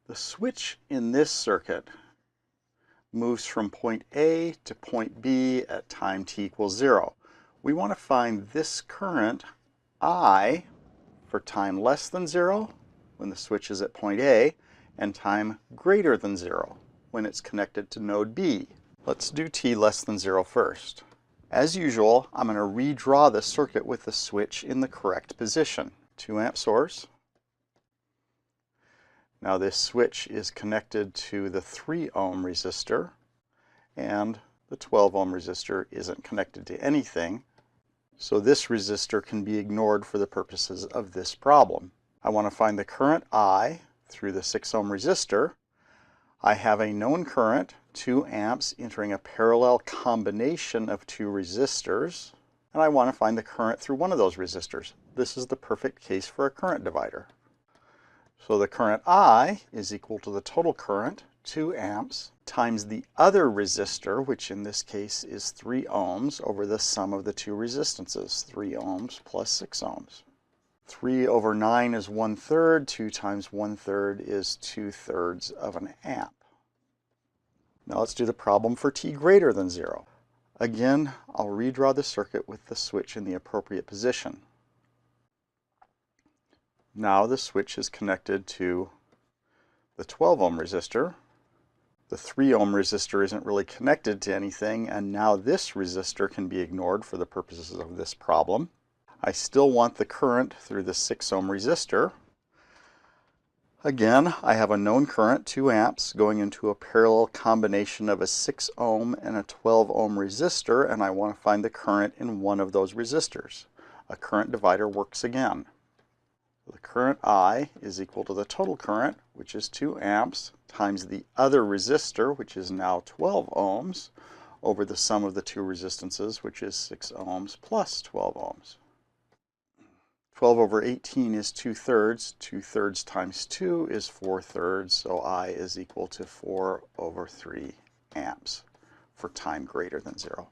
The switch in this circuit moves from point A to point B at time t equals 0. We want to find this current I for time less than 0 when the switch is at point A and time greater than 0 when it's connected to node B. Let's do t less than 0 first. As usual, I'm going to redraw the circuit with the switch in the correct position. 2 amp source. Now this switch is connected to the 3 ohm resistor, and the 12 ohm resistor isn't connected to anything, so this resistor can be ignored for the purposes of this problem. I want to find the current I through the 6 ohm resistor. I have a known current, 2 amps, entering a parallel combination of 2 resistors, and I want to find the current through one of those resistors. This is the perfect case for a current divider. So the current I is equal to the total current, 2 amps, times the other resistor, which in this case is 3 ohms, over the sum of the two resistances, 3 ohms plus 6 ohms. 3 over 9 is 1/3, 2 times 1/3 is 2/3 of an amp. Now let's do the problem for t greater than 0. Again, I'll redraw the circuit with the switch in the appropriate position. Now the switch is connected to the 12 ohm resistor. The 3 ohm resistor isn't really connected to anything, and now this resistor can be ignored for the purposes of this problem. I still want the current through the 6 ohm resistor. Again, I have a known current, 2 amps, going into a parallel combination of a 6 ohm and a 12 ohm resistor, and I want to find the current in one of those resistors. A current divider works again. The current I is equal to the total current, which is 2 amps, times the other resistor, which is now 12 ohms, over the sum of the two resistances, which is 6 ohms plus 12 ohms. 12 over 18 is 2/3. 2/3 times 2 is 4/3, so I is equal to 4 over 3 amps for time greater than 0.